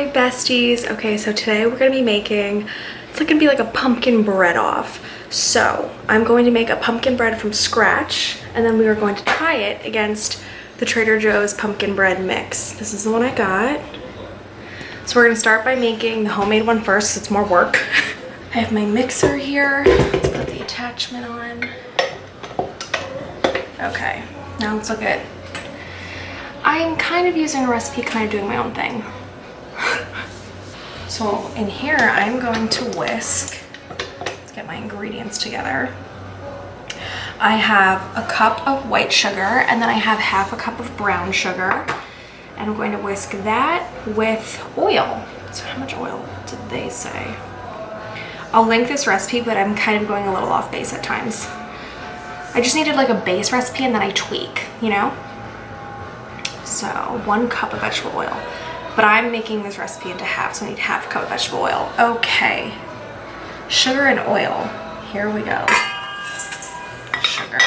Hi besties. Okay, so today we're gonna be making, it's like gonna be like a pumpkin bread off. So I'm going to make a pumpkin bread from scratch, and then we are going to try it against the Trader Joe's pumpkin bread mix. This is the one I got. So we're gonna start by making the homemade one first, 'cause it's more work. I have my mixer here. Let's put the attachment on. Okay, now let's look at, I'm kind of using a recipe, kind of doing my own thing. So in here, I'm going to whisk. Let's get my ingredients together. I have a cup of white sugar, and then I have half a cup of brown sugar. And I'm going to whisk that with oil. So how much oil did they say? I'll link this recipe, but I'm kind of going a little off base at times. I just needed like a base recipe and then I tweak, you know? So 1 cup of vegetable oil. But I'm making this recipe into half, so I need half a cup of vegetable oil. Okay. Sugar and oil. Here we go. Sugar.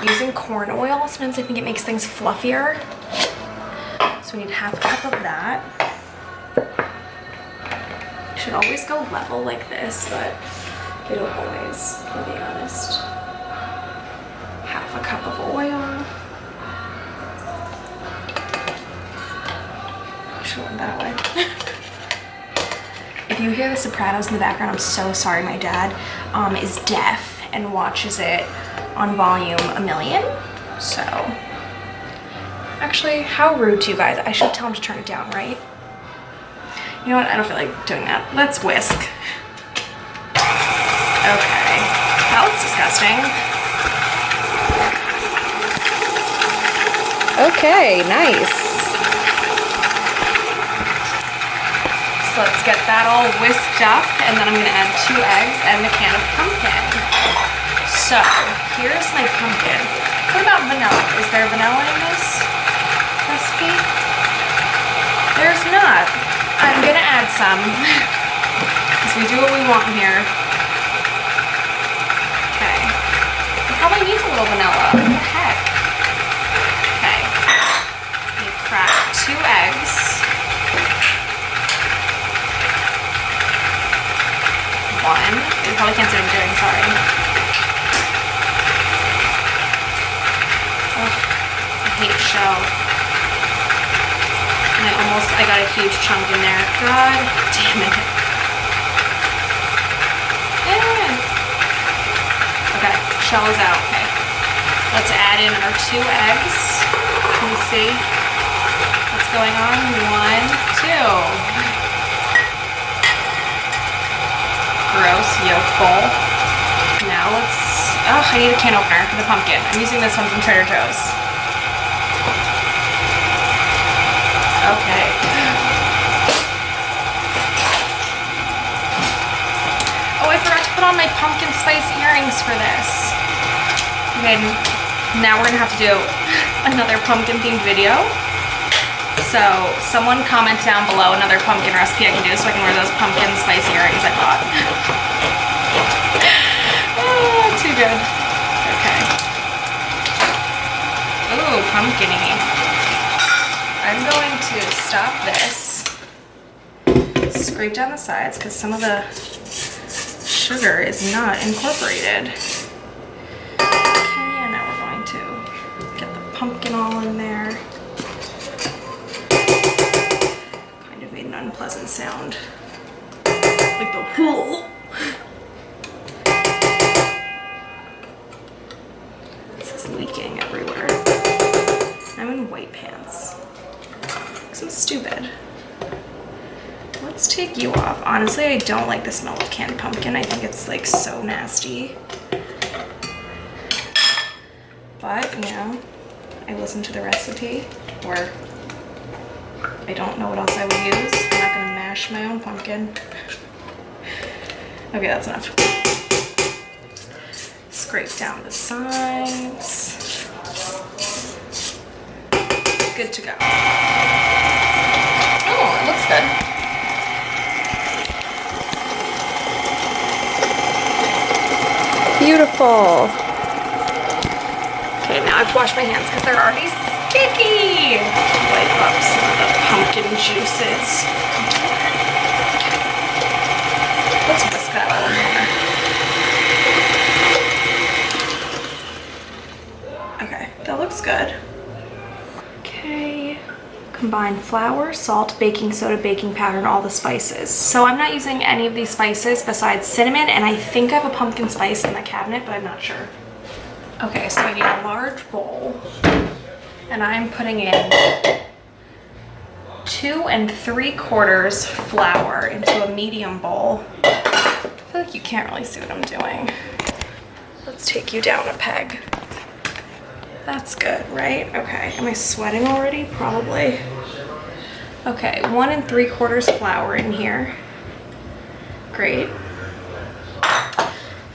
Using corn oil, sometimes I think it makes things fluffier. So we need half a cup of that. You should always go level like this, but I don't always, to be honest. Half a cup of oil. Should have went that way. If you hear the Sopranos in the background, I'm so sorry. My dad is deaf and watches it on volume 1,000,000. So, actually, how rude to you guys. I should tell him to turn it down, right? You know what? I don't feel like doing that. Let's whisk. Okay. That looks disgusting. Okay, nice. So let's get that all whisked up, and then I'm gonna add 2 eggs and a can of pumpkin. So here's my pumpkin. What about vanilla? Is there vanilla in this recipe? There's not. I'm gonna add some, because we do what we want here. Okay. It probably needs a little vanilla. What the heck? Okay. You crack 2 eggs. 1. You probably can't see what I'm doing, sorry. Ugh, I hate shell. And I got a huge chunk in there. God damn it. Okay, shell is out. Okay. Let's add in our 2 eggs. Can you see what's going on? 1, 2. Gross, yolk bowl. Now let's, I need a can opener for the pumpkin. I'm using this one from Trader Joe's. Okay. Oh, I forgot to put on my pumpkin spice earrings for this. Okay, now we're gonna have to do another pumpkin themed video. So someone comment down below another pumpkin recipe I can do so I can wear those pumpkin spice earrings I bought. Oh, too good. Okay. Ooh, pumpkin-y. I'm going to stop this, scrape down the sides because some of the sugar is not incorporated. Okay, and now we're going to get the pumpkin all in there. Unpleasant sound, like the pool. This is leaking everywhere. I'm in white pants because I'm stupid. Let's take you off. Honestly, I don't like the smell of canned pumpkin. I think it's like so nasty. But, you know, I listened to the recipe, or I don't know what else I would use. I'm not gonna mash my own pumpkin. Okay, that's enough. Scrape down the sides. Good to go. Oh, it looks good. Beautiful. Okay, now I've washed my hands because they're already sticky. Wipe up some of the pumpkin juices. Let's whisk that all in there. Okay, that looks good. Okay, combine flour, salt, baking soda, baking powder, and all the spices. So I'm not using any of these spices besides cinnamon, and I think I have a pumpkin spice in the cabinet, but I'm not sure. Okay, so I need a large bowl, and I'm putting in 2 3/4 flour into a medium bowl. I feel like you can't really see what I'm doing. Let's take you down a peg. That's good, right? Okay, am I sweating already? Probably. Okay, 1 3/4 flour in here. Great.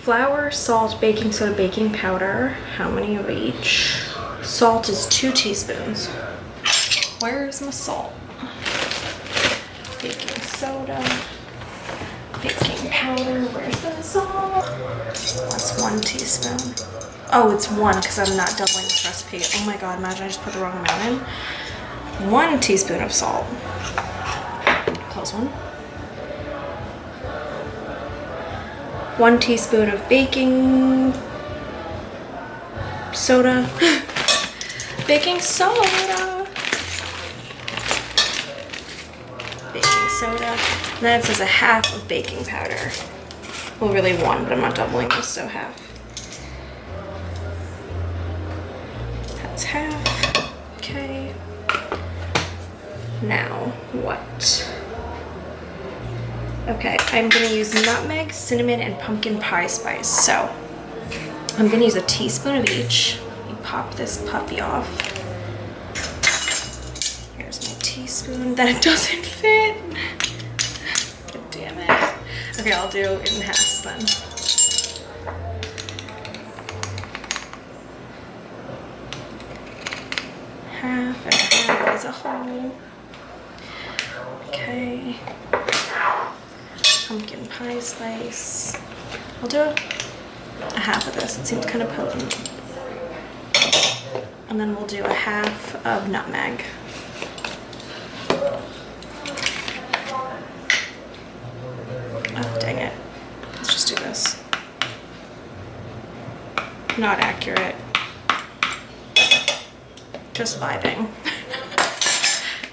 Flour, salt, baking soda, baking powder. How many of each? Salt is 2 teaspoons. Where's my salt? Baking soda, baking powder. Where's the salt? That's 1 teaspoon. Oh, it's 1 because I'm not doubling this recipe. Oh my god, imagine I just put the wrong amount in. 1 teaspoon of salt. Close one. 1 teaspoon of baking soda. Baking soda. Baking soda. And then it says a half of baking powder. Well, really 1, but I'm not doubling this, so half. That's half. Okay. Now, what? Okay, I'm gonna use nutmeg, cinnamon, and pumpkin pie spice. So, I'm gonna use a teaspoon of each. Let me pop this puppy off. Here's my teaspoon. That doesn't fit. God damn it. Okay, I'll do it in halves then. Half and half as a whole. Okay. Pumpkin pie spice. I'll do a half of this. It seems kind of potent. And then we'll do a half of nutmeg. Oh, dang it. Let's just do this. Not accurate. Just vibing.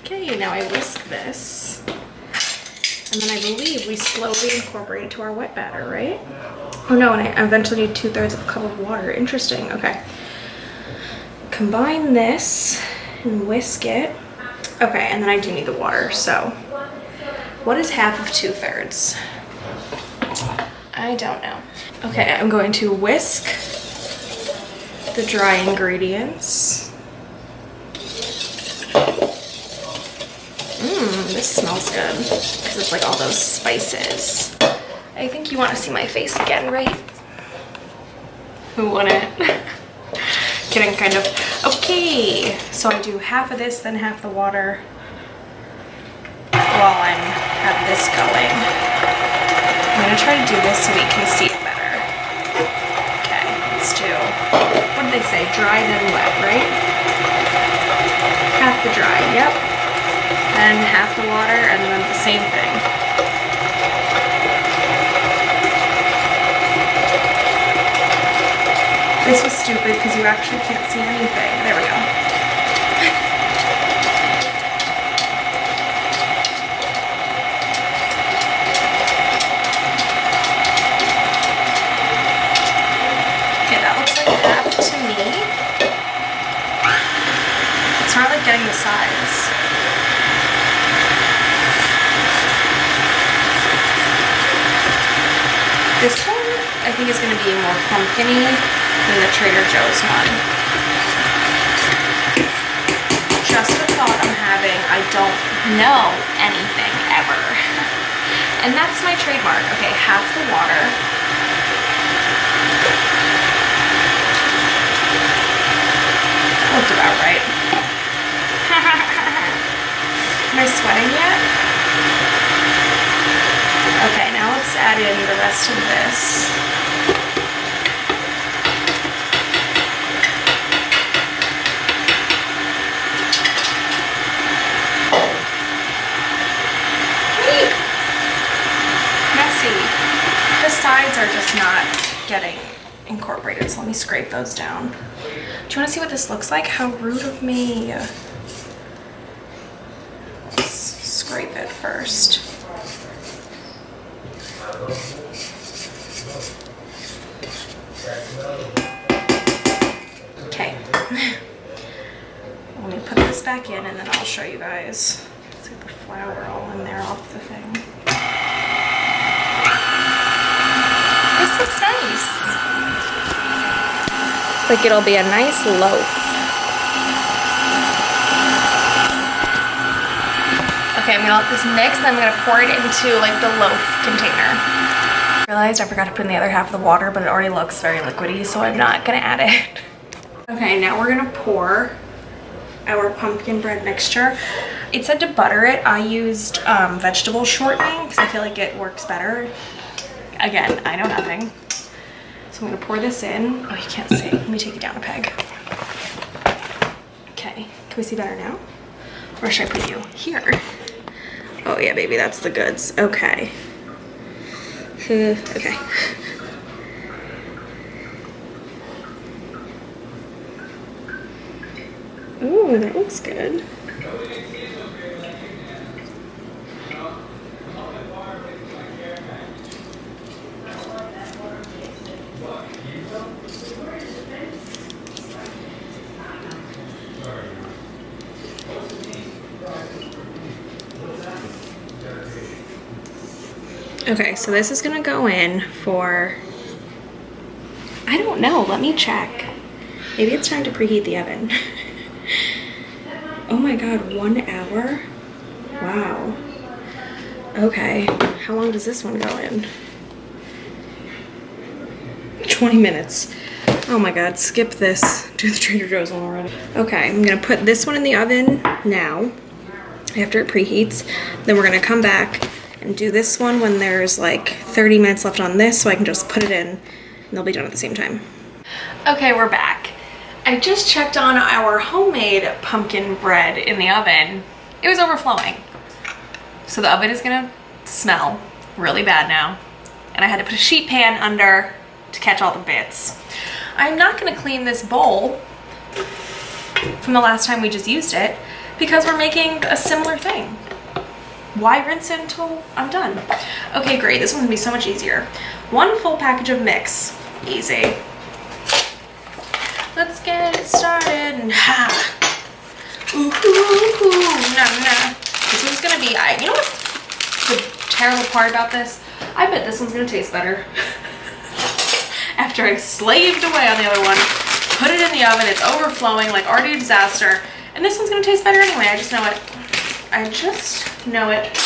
Okay, now I whisk this. And then I believe we slowly incorporate it to our wet batter, right? Oh no, and I eventually need 2/3 of a cup of water. Interesting, okay. Combine this and whisk it. Okay, and then I do need the water, so. What is half of 2/3? I don't know. Okay, I'm going to whisk the dry ingredients. This smells good because it's like all those spices. I think you want to see my face again, right? Who wouldn't? Kidding, kind of. Okay, so I do half of this, then half the water while I have this going. I'm gonna try to do this so we can see it better. Okay, let's do, what did they say? Dry then wet, right? Half the dry, yep. And half the water, and then the same thing. This was stupid because you actually can't see anything. There we go. Okay, that looks like half to me. It's not like getting the sides. This one, I think, is going to be more pumpkin-y than the Trader Joe's one. Just a thought I'm having, I don't know anything ever. And that's my trademark. Okay, half the water. That looked about right. Am I sweating yet? Okay, now let's add in the rest of this. are just not getting incorporated, so let me scrape those down. Do you want to see what this looks like? How rude of me. Let's scrape it first. Okay. Let me put this back in and then I'll show you guys. Let's get the flour all in there off the thing. This looks nice. Like it'll be a nice loaf. Okay, I'm gonna let this mix and I'm gonna pour it into like the loaf container. I realized I forgot to put in the other half of the water, but it already looks very liquidy, so I'm not gonna add it. Okay, now we're gonna pour our pumpkin bread mixture. It said to butter it. I used vegetable shortening because I feel like it works better. Again, I know nothing. So I'm gonna pour this in. Oh, you can't see. Let me take it down a peg. Okay, can we see better now? Or should I put you here? Oh yeah, baby, that's the goods. Okay. Okay. Ooh, that looks good. Okay, so this is gonna go in for, I don't know, let me check. Maybe it's time to preheat the oven. Oh my God, 1 hour? Wow. Okay, how long does this one go in? 20 minutes. Oh my God, skip this. Do the Trader Joe's one already. Okay, I'm gonna put this one in the oven now, after it preheats. Then we're gonna come back and do this one when there's like 30 minutes left on this, so I can just put it in and they'll be done at the same time. Okay, we're back. I just checked on our homemade pumpkin bread in the oven. It was overflowing. So the oven is gonna smell really bad now. And I had to put a sheet pan under to catch all the bits. I'm not gonna clean this bowl from the last time we just used it because we're making a similar thing. Why rinse it until I'm done? Okay, great, this one's gonna be so much easier. 1 full package of mix, easy. Let's get it started. Ha! Ooh, ooh, ooh, nah, nah. This one's gonna be, you know what's the terrible part about this? I bet this one's gonna taste better. After I slaved away on the other one, put it in the oven, it's overflowing, like already a disaster. And this one's gonna taste better anyway, I just know it. I just know it.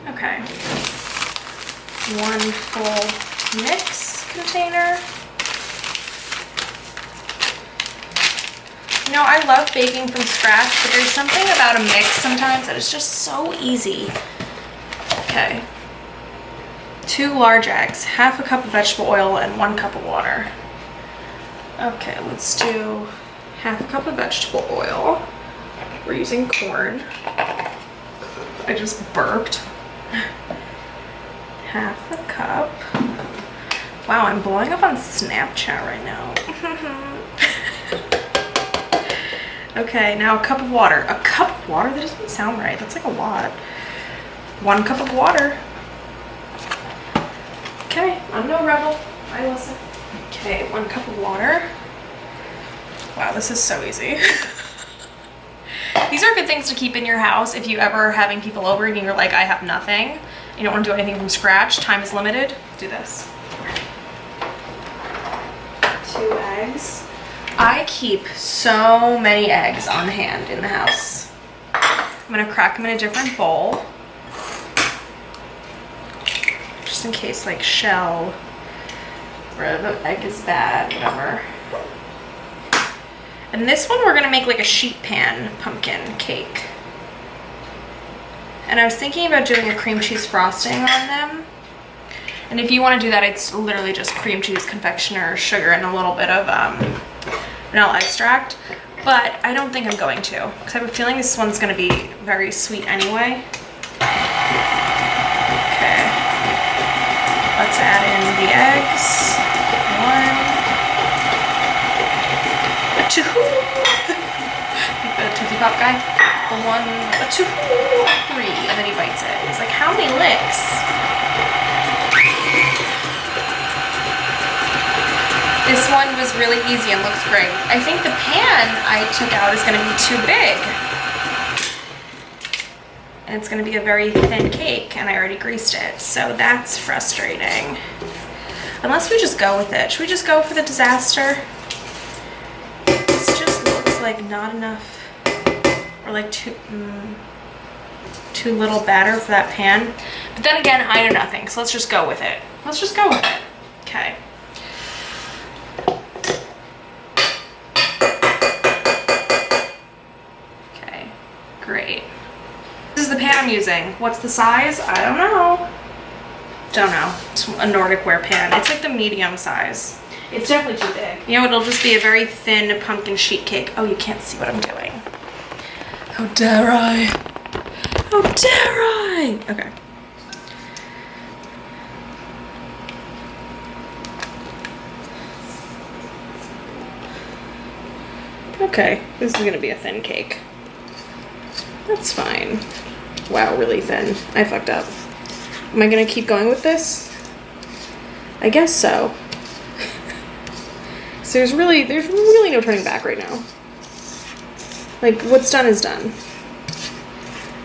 Okay. 1 full mix container. You know, I love baking from scratch, but there's something about a mix sometimes that is just so easy. Okay. 2 large eggs, half a cup of vegetable oil, and 1 cup of water. Okay, let's do half a cup of vegetable oil. We're using corn. I just burped. Half a cup. Wow, I'm blowing up on Snapchat right now. Okay, now a cup of water. A cup of water? That doesn't sound right. That's like a lot. 1 cup of water. Okay, I'm no rebel. I listen. Okay, 1 cup of water. Wow, this is so easy. These are good things to keep in your house if you ever are having people over and you're like, I have nothing. You don't want to do anything from scratch. Time is limited. Do this. 2 eggs. I keep so many eggs on hand in the house. I'm gonna crack them in a different bowl. Just in case like shell or the egg is bad, whatever. And this one we're gonna make like a sheet pan pumpkin cake. And I was thinking about doing a cream cheese frosting on them. And if you wanna do that, it's literally just cream cheese, confectioner, sugar, and a little bit of vanilla extract. But I don't think I'm going to, because I have a feeling this one's gonna be very sweet anyway. Okay, let's add in the eggs. 1, 2. Like the Tootsie Pop guy. 1, 2, 3. And then he bites it. He's like, how many licks? This one was really easy and looks great. I think the pan I took out is gonna be too big. And it's gonna be a very thin cake, and I already greased it, so that's frustrating. Unless we just go with it. Should we just go for the disaster? This just looks like not enough, or like too little batter for that pan. But then again, I know nothing, so let's just go with it. Let's just go with it. Okay. Okay, great. This is the pan I'm using. What's the size? I don't know. Don't know. It's a Nordic ware pan. It's like the medium size. It's definitely too big. You know, it'll just be a very thin pumpkin sheet cake. Oh, you can't see what I'm doing. How dare I? How dare I? Okay. Okay, this is gonna be a thin cake. That's fine. Wow, really thin. I fucked up. Am I gonna keep going with this? I guess so. So there's really no turning back right now. Like, what's done is done.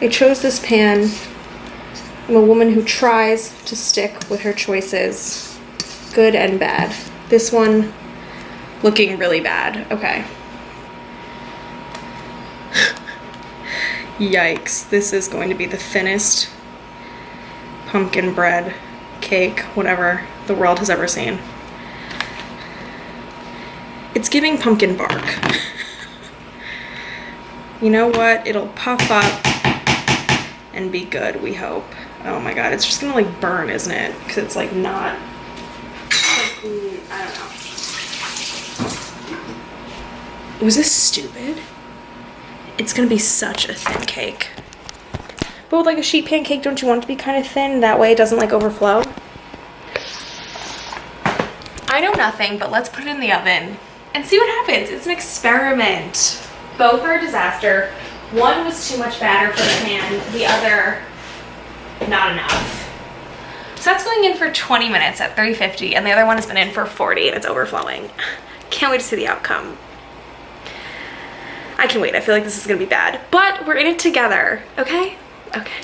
I chose this pan. I'm a woman who tries to stick with her choices, good and bad. This one looking really bad. Okay. Yikes, this is going to be the thinnest pumpkin bread cake, whatever the world has ever seen. It's giving pumpkin bark. You know what? It'll puff up and be good, we hope. Oh my god, it's just gonna like burn, isn't it? Because it's like not, like, I don't know. Was this stupid? It's gonna be such a thin cake. But with like a sheet pan cake, don't you want it to be kind of thin? That way it doesn't like overflow. I know nothing, but let's put it in the oven and see what happens. It's an experiment. Both are a disaster. One was too much batter for the pan, the other not enough. So that's going in for 20 minutes at 350, and the other one has been in for 40 and it's overflowing. Can't wait to see the outcome. I can wait. I feel like this is gonna be bad, but we're in it together, okay? Okay.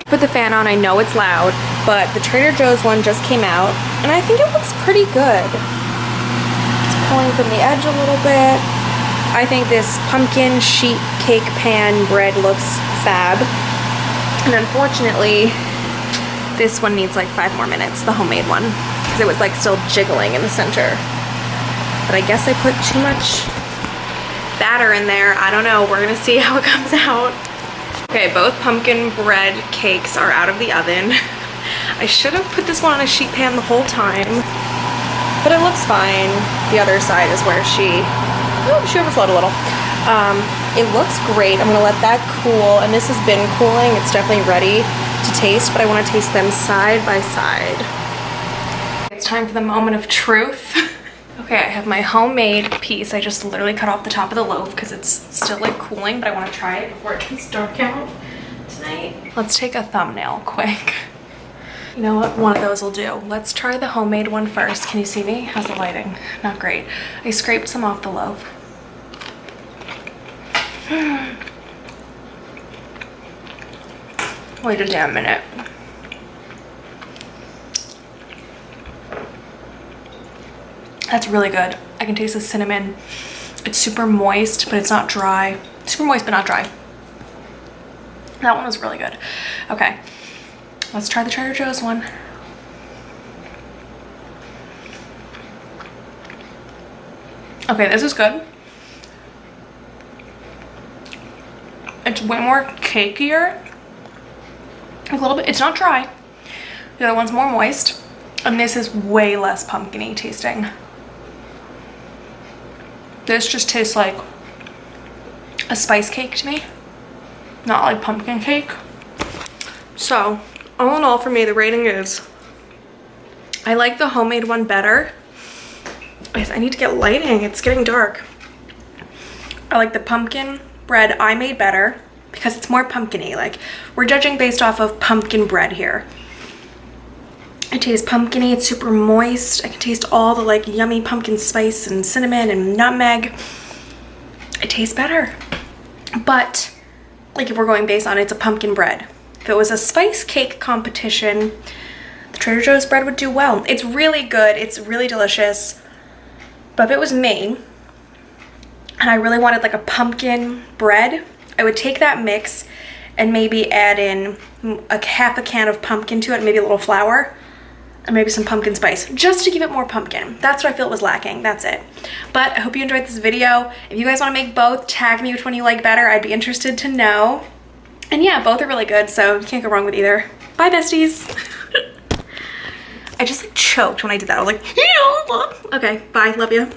Put the fan on. I know it's loud, but the Trader Joe's one just came out, and I think it looks pretty good. It's pulling from the edge a little bit. I think this pumpkin sheet cake pan bread looks fab. And unfortunately, this one needs like 5 more minutes, the homemade one, because it was like still jiggling in the center. But I guess I put too much batter in there. I don't know. We're gonna see how it comes out. Okay, both pumpkin bread cakes are out of the oven. I should have put this one on a sheet pan the whole time, but it looks fine. The other side is where she overflowed a little. It looks great. I'm gonna let that cool, and this has been cooling. It's definitely ready to taste, but I want to taste them side by side. It's time for the moment of truth. Okay, I have my homemade piece. I just literally cut off the top of the loaf because it's still like cooling, but I want to try it before it gets dark out tonight. Let's take a thumbnail quick. You know what? One of those will do. Let's try the homemade one first. Can you see me? How's the lighting? Not great. I scraped some off the loaf. Wait a damn minute. That's really good. I can taste the cinnamon. It's super moist, but it's not dry. Super moist, but not dry. That one was really good. Okay, let's try the Trader Joe's one. Okay, this is good. It's way more cakier. A little bit, it's not dry. The other one's more moist. And this is way less pumpkin-y tasting. This just tastes like a spice cake to me, not like pumpkin cake. So, all in all for me, the rating is I like the homemade one better. I need to get lighting, it's getting dark. I like the pumpkin bread I made better because it's more pumpkin-y. Like, we're judging based off of pumpkin bread here. It tastes pumpkin-y, it's super moist. I can taste all the like yummy pumpkin spice and cinnamon and nutmeg. It tastes better. But like, if we're going based on it's a pumpkin bread. If it was a spice cake competition, the Trader Joe's bread would do well. It's really good, it's really delicious. But if it was me, and I really wanted like a pumpkin bread, I would take that mix and maybe add in half a can of pumpkin to it, maybe a little flour, and maybe some pumpkin spice, just to give it more pumpkin. That's what I feel was lacking, that's it. But I hope you enjoyed this video. If you guys wanna make both, tag me which one you like better. I'd be interested to know. And yeah, both are really good, so you can't go wrong with either. Bye, besties. I just like choked when I did that. I was like, okay, bye, love you.